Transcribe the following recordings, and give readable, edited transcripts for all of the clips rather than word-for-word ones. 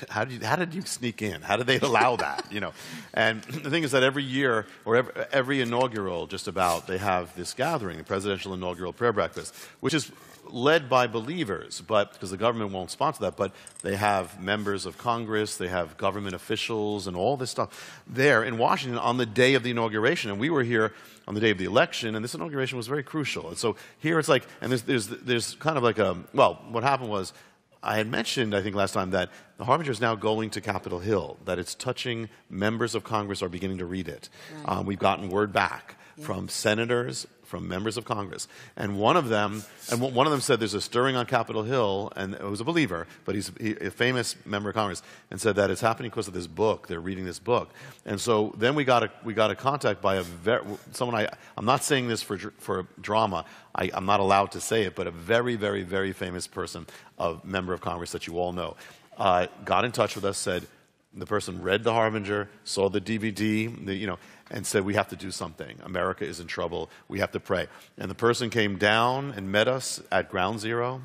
how did you sneak in? How did they allow that? You know, and the thing is that every year, or every inaugural, just about, they have this gathering, the presidential inaugural prayer breakfast, which is led by believers, but because the government won't sponsor that, but they have members of Congress, they have government officials, and all this stuff there in Washington on the day of the inauguration. And we were here on the day of the election, and this inauguration was very crucial. And so here it's like, and there's kind of like a, well, what happened was, I had mentioned, I think last time, that the Harbinger is now going to Capitol Hill, that it's touching members of Congress are beginning to read it. Right. We've gotten word back from senators, from members of Congress, and one of them said there's a stirring on Capitol Hill, and it was a believer, but he's a famous member of Congress, and said that it's happening because of this book. They're reading this book, and so then we got a contact by someone. I'm not saying this for drama. I'm not allowed to say it, but a very, very, very famous person, a member of Congress that you all know, got in touch with us. Said the person read the Harbinger, saw the DVD, and said, we have to do something. America is in trouble. We have to pray. And the person came down and met us at Ground Zero,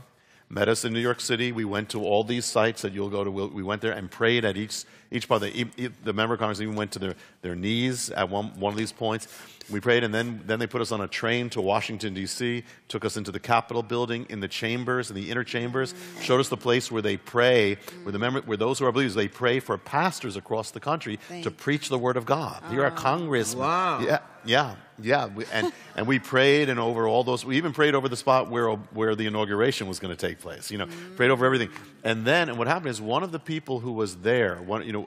met us in New York City. We went to all these sites that you'll go to. We went there and prayed at each part. The member of Congress even went to their knees at one of these points. We prayed, and then they put us on a train to Washington, D.C., took us into the Capitol building, in the chambers, in the inner chambers, showed us the place where they pray, where those who are believers, they pray for pastors across the country to preach the Word of God. Here are congressmen. Wow. Yeah. And we prayed, and over all those, we even prayed over the spot where the inauguration was going to take place. Prayed over everything. And what happened is, one of the people who was there,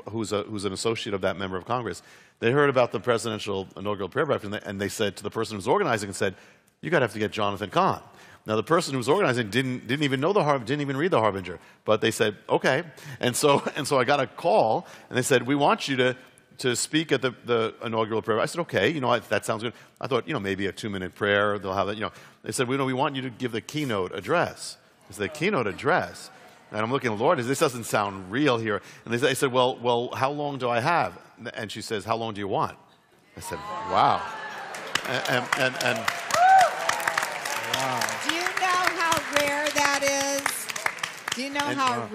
who's an associate of that member of Congress, they heard about the presidential inaugural prayer breakfast, and they said to the person who was organizing, and said, "You got to have to get Jonathan Cahn." Now, the person who was organizing didn't even know didn't even read the Harbinger, but they said, "Okay." And so I got a call, and they said, "We want you to speak at the inaugural prayer." I said, "Okay, that sounds good." I thought, maybe a 2-minute prayer, they'll have that. They said, "We want you to give the keynote address." I said, "The keynote address?" And I'm looking, Lord, this doesn't sound real here. And they said, well, how long do I have? And she says, "How long do you want?" I said, "Wow." And wow. Do you know how rare that is? Do you know how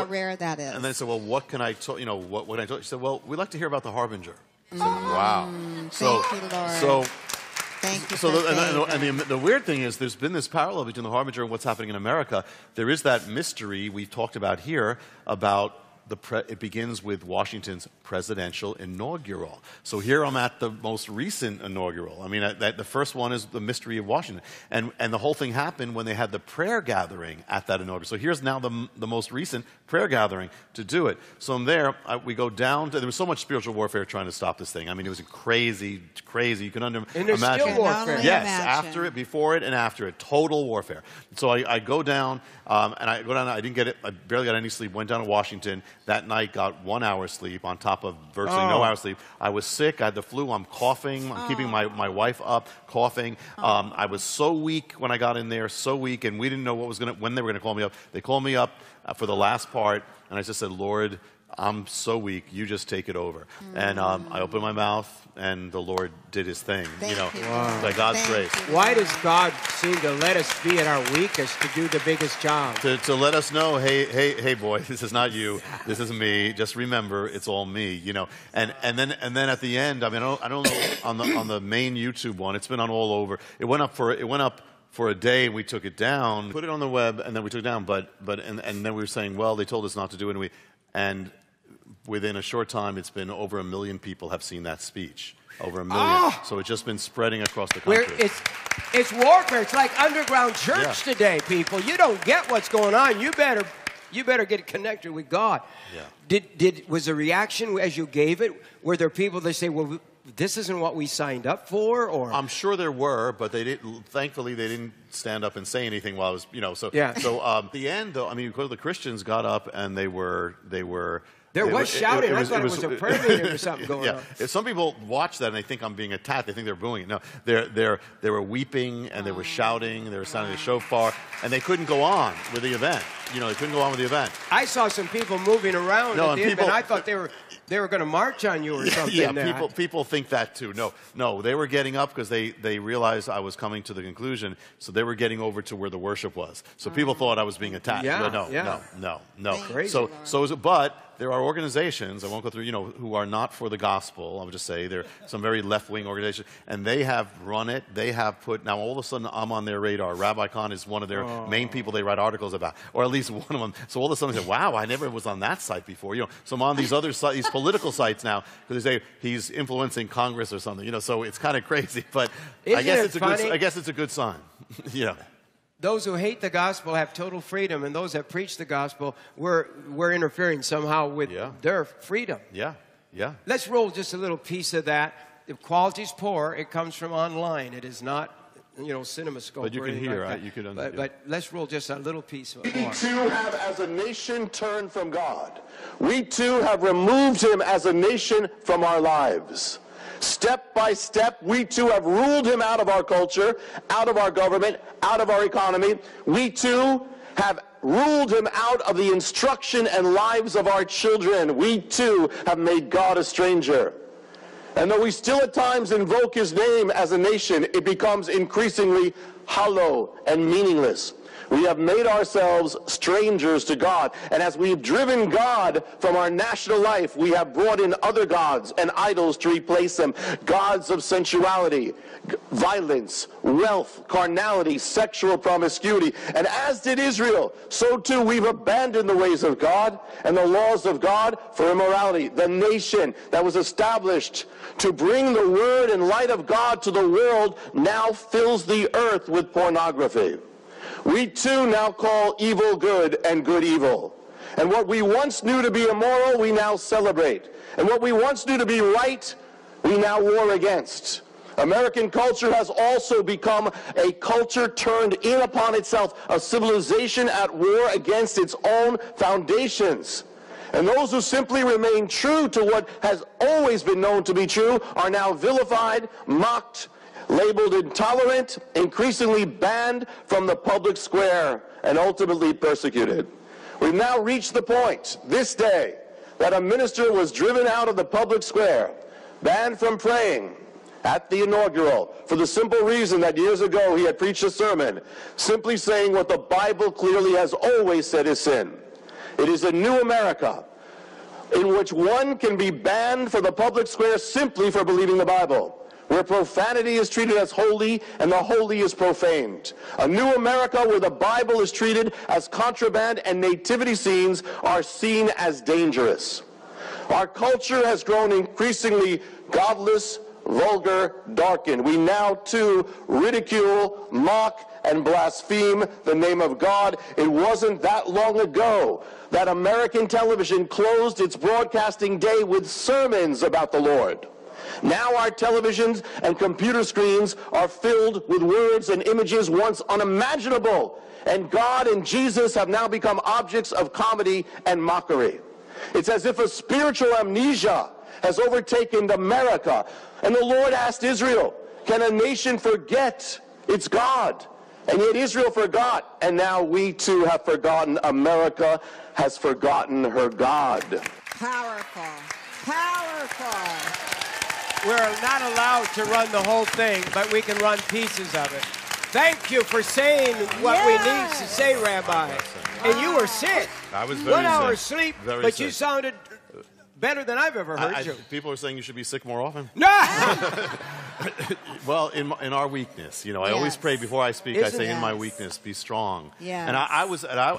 rare that is? And then I said, "Well, what can I tell you? What can I tell you?" She said, "Well, we'd like to hear about the Harbinger." I said, "Wow." Thank you, Lord. Thank you. The weird thing is, there's been this parallel between the Harbinger and what's happening in America. There is that mystery we've talked about here about it begins with Washington's presidential inaugural. So here I'm at the most recent inaugural. I mean, the first one is the mystery of Washington. And the whole thing happened when they had the prayer gathering at that inaugural. So here's now the most recent prayer gathering to do it. So from there, we go down to, there was so much spiritual warfare trying to stop this thing. I mean, it was crazy. You can imagine. And there's still warfare. Yes, after it, before it, and after it. Total warfare. So I go down, I didn't get it. I barely got any sleep. Went down to Washington. That night, got 1 hour sleep on top of virtually no hour sleep. I was sick. I had the flu. I'm coughing. I'm keeping my wife up, coughing. I was so weak when I got in there, so weak, and we didn't know when they were going to call me up. They called me up for the last part, and I just said, "Lord, I'm so weak. You just take it over." And I opened my mouth, and the Lord did His thing. By God's grace. Why does God seem to let us be at our weakest to do the biggest job? To let us know, hey, boy, this is not you. This is me. Just remember, it's all me. And then at the end, I mean, I don't know on the main YouTube one. It's been on all over. It went up for a day, and we took it down, put it on the web, and then we took it down. But then we were saying, well, they told us not to do it, and within a short time, it's been over 1 million people have seen that speech. Over 1 million. So it's just been spreading across the country. It's warfare. It's like underground church today, people. You don't get what's going on. You better get connected with God. Yeah. Was the reaction as you gave it? Were there people that say, "Well, this isn't what we signed up for"? Or I'm sure there were, but they didn't. Thankfully, they didn't stand up and say anything while I was, So at the end, though, I mean, the Christians got up and they were. There was shouting. I thought it was a prayer meeting or something going on. If some people watch that and they think I'm being attacked, they think they're booing it. No, they were weeping and they were shouting. They were sounding the shofar, and they couldn't go on with the event. They couldn't go on with the event. I saw some people moving around at the end, and I thought they were going to march on you or something. Yeah, people think that too. No, they were getting up because they realized I was coming to the conclusion, so they were getting over to where the worship was. So people thought I was being attacked. Yeah, but no. Crazy. But there are organizations, I won't go through, who are not for the gospel. I would just say there are some very left-wing organizations, and they have run it. They have put, now all of a sudden I'm on their radar. Rabbi Cahn is one of their main people they write articles about, or at least one of them. So all of a sudden I say, wow, I never was on that site before. So I'm on these other sites, these political sites now, because they say he's influencing Congress or something. So it's kind of crazy, but I guess it's a good sign. Yeah. Those who hate the gospel have total freedom, and those that preach the gospel, we're interfering somehow with their freedom. Yeah, yeah. Let's roll just a little piece of that. The quality's poor. It comes from online. It is not, CinemaScope. But you can hear, like right? You can. But let's roll just a little piece more. We too have, as a nation, turned from God. We too have removed him as a nation from our lives. Step by step, we too have ruled him out of our culture, out of our government, out of our economy. We too have ruled him out of the instruction and lives of our children. We too have made God a stranger. And though we still at times invoke his name as a nation, it becomes increasingly hollow and meaningless. We have made ourselves strangers to God. And as we've driven God from our national life, we have brought in other gods and idols to replace them. Gods of sensuality, violence, wealth, carnality, sexual promiscuity. And as did Israel, so too we've abandoned the ways of God and the laws of God for immorality. The nation that was established to bring the word and light of God to the world now fills the earth with pornography. We too now call evil good and good evil. And what we once knew to be immoral, we now celebrate. And what we once knew to be right, we now war against. American culture has also become a culture turned in upon itself, a civilization at war against its own foundations. And those who simply remain true to what has always been known to be true are now vilified, mocked, labeled intolerant, increasingly banned from the public square, and ultimately persecuted. We've now reached the point, this day, that a minister was driven out of the public square, banned from praying at the inaugural, for the simple reason that years ago he had preached a sermon, simply saying what the Bible clearly has always said is sin. It is a new America in which one can be banned from the public square simply for believing the Bible, where profanity is treated as holy and the holy is profaned. A new America where the Bible is treated as contraband and nativity scenes are seen as dangerous. Our culture has grown increasingly godless, vulgar, darkened. We now too ridicule, mock, and blaspheme the name of God. It wasn't that long ago that American television closed its broadcasting day with sermons about the Lord. Now our televisions and computer screens are filled with words and images once unimaginable, and God and Jesus have now become objects of comedy and mockery. It's as if a spiritual amnesia has overtaken America. And the Lord asked Israel, can a nation forget its God? And yet Israel forgot, and now we too have forgotten. America has forgotten her God. Powerful. Powerful. We're not allowed to run the whole thing, but we can run pieces of it. Thank you for saying what we need to say, Rabbi. And you were sick. I was very 1 hour sleep, very but sick. you sounded better than I've ever heard you. People are saying you should be sick more often. No! Well, in our weakness, I always pray before I speak. I say, in my weakness, be strong. Yes. And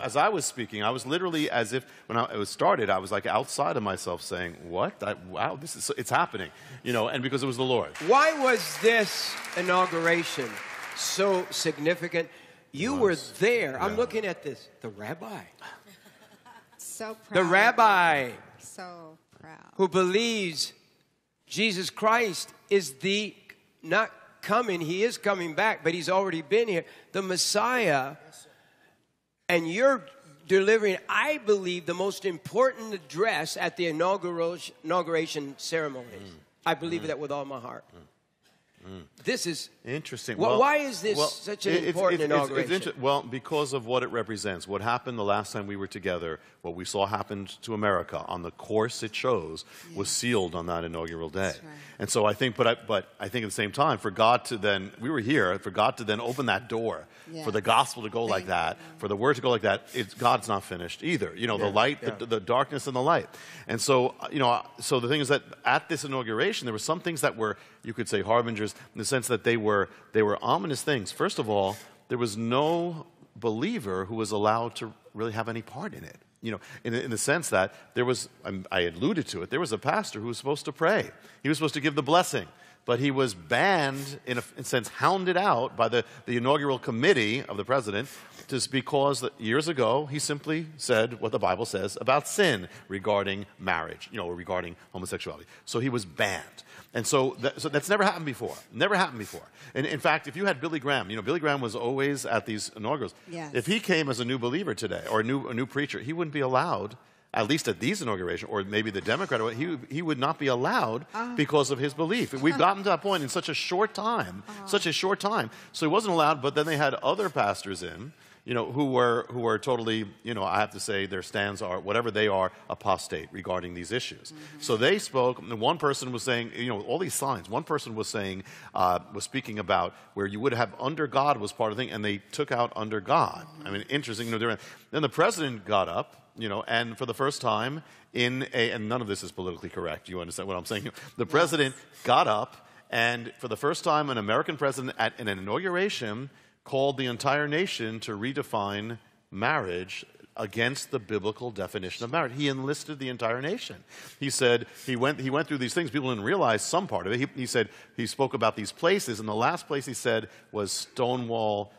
as I was speaking, I was literally as if when it was started, I was like outside of myself, saying, "What? Wow, it's happening," and because it was the Lord. Why was this inauguration so significant? You were there. Yeah. I'm looking at this. The rabbi. So proud. The rabbi. So proud. Who believes Jesus Christ is not coming, he is coming back, but he's already been here, the Messiah. And you're delivering, I believe, the most important address at the inauguration ceremony. I believe that with all my heart. This is interesting. Why is this such an important inauguration? Well, because of what it represents. What happened the last time we were together, what we saw happen to America on the course it chose was sealed on that inaugural day. Right. And so I think, but I think at the same time, for God to then, we were here, for God to then open that door, for the gospel to go like that, for the word to go like that, God's not finished either. You know, the light, the darkness and the light. And so, you know, so the thing is that at this inauguration, there were some things that were, you could say, harbingers in the sense that they were ominous things. First of all, there was no believer who was allowed to really have any part in it. You know, in the sense that there was, I alluded to it, there was a pastor who was supposed to pray. He was supposed to give the blessing. But he was banned, in a sense, hounded out by the inaugural committee of the president just because years ago he simply said what the Bible says about sin regarding marriage, you know, or regarding homosexuality. So he was banned. And so that's never happened before. Never happened before. And in fact, if you had Billy Graham, you know, Billy Graham was always at these inaugurals. Yes. If he came as a new believer today or a new preacher, he wouldn't be allowed, at least at these inaugurations, or maybe the Democrat, he would not be allowed because of his belief. We've gotten to that point in such a short time, such a short time. So he wasn't allowed, but then they had other pastors in, you know, who were totally, you know, I have to say their stands are, whatever they are, apostate regarding these issues. So they spoke, and one person was saying, you know, all these signs. One person was saying, was speaking about where you would have under God was part of the thing, and they took out under God. I mean, interesting. You know, then the president got up, you know, and for the first time and none of this is politically correct. You understand what I'm saying? The president got up, and for the first time, an American president in an inauguration called the entire nation to redefine marriage against the biblical definition of marriage. He enlisted the entire nation. He said he went through these things. People didn't realize some part of it. He said he spoke about these places, and the last place he said was Stonewall,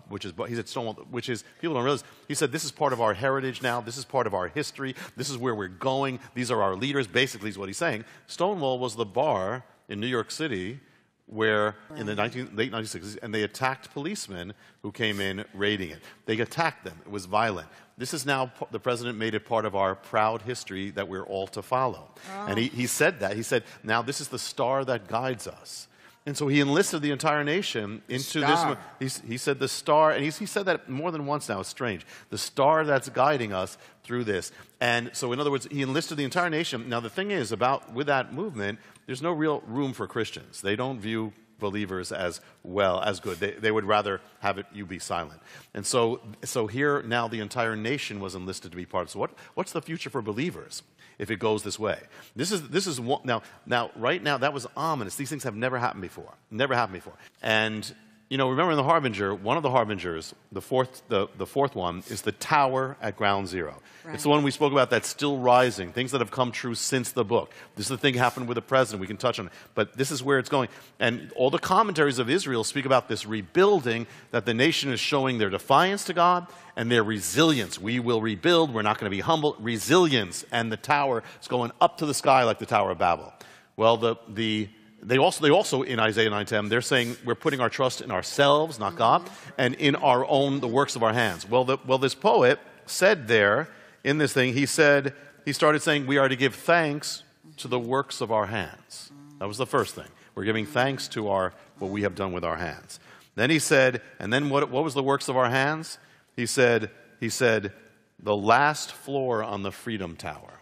which is people don't realize. He said this is part of our heritage now. This is part of our history. This is where we're going. These are our leaders. Basically, is what he's saying. Stonewall was the bar in New York City where in the late 1960s, and they attacked policemen who came in raiding it. They attacked them. It was violent. This is now, the president made it part of our proud history that we're all to follow. And he said that. He said, now this is the star that guides us. And so he enlisted the entire nation into this. He said the star, and he said that more than once now. It's strange. The star that's guiding us through this. And so, in other words, he enlisted the entire nation. Now, the thing is, with that movement, there's no real room for Christians. They don't view believers as well, as good. They would rather have you be silent. And so here now the entire nation was enlisted to be part of it. So what's the future for believers if it goes this way? This is one, now right now that was ominous. These things have never happened before. Never happened before. And you know, remember in the Harbinger, one of the Harbingers, the fourth one, is the tower at ground zero. Right. It's the one we spoke about that's still rising, things that have come true since the book. This is the thing happened with the president. We can touch on it. But this is where it's going. And all the commentaries of Israel speak about this rebuilding, that the nation is showing their defiance to God and their resilience. We will rebuild. We're not going to be humble. Resilience. And the tower is going up to the sky like the Tower of Babel. Well, They also in Isaiah 9:10, they're saying we're putting our trust in ourselves, not God, and in our own, the works of our hands. Well, this poet said there in this thing, he started saying we are to give thanks to the works of our hands. That was the first thing. We're giving thanks to what we have done with our hands. Then he said, and then what was the works of our hands? He said, the last floor on the Freedom Tower.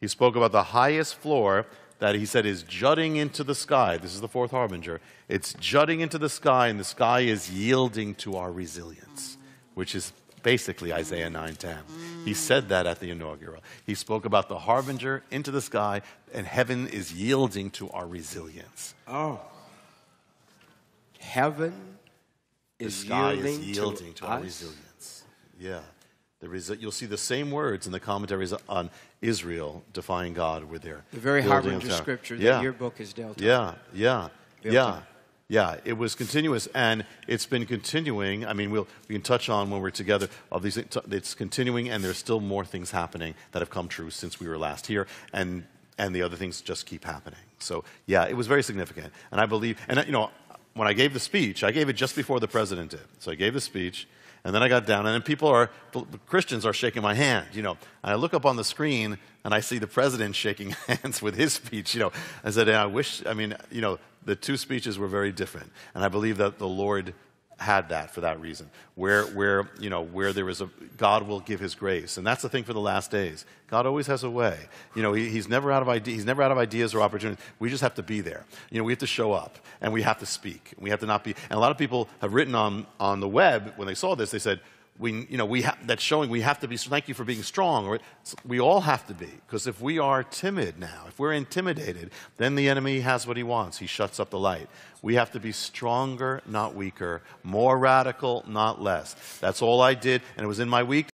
He spoke about the highest floor that he said is jutting into the sky. This is the fourth harbinger. It's jutting into the sky, and the sky is yielding to our resilience, which is basically Isaiah 9:10. He said that at the inaugural. He spoke about the harbinger into the sky, and heaven is yielding to our resilience. Oh. Heaven is yielding to our resilience. Yeah. You'll see the same words in the commentaries on Israel defying God with their the very harbinger scripture that your book is dealt with. Yeah. It was continuous, and it's been continuing. I mean, we can touch on when we're together. It's continuing, and there's still more things happening that have come true since we were last here, and the other things just keep happening. So yeah, it was very significant, and I believe, and you know, when I gave the speech, I gave it just before the president did. So I gave the speech. And then I got down, and then Christians are shaking my hand, you know. And I look up on the screen, and I see the president shaking hands with his speech, you know. I said, you know, the two speeches were very different. And I believe that the Lord had that for that reason. Where there is God will give his grace. And that's the thing for the last days. God always has a way. You know, he's never out of ideas or opportunities. We just have to be there. You know, we have to show up and we have to speak. We have to not be. And a lot of people have written on the web when they saw this, they said, that's showing we have to be, thank you for being strong. We all have to be, because if we are timid now, if we're intimidated, then the enemy has what he wants. He shuts up the light. We have to be stronger, not weaker, more radical, not less. That's all I did, and it was in my week.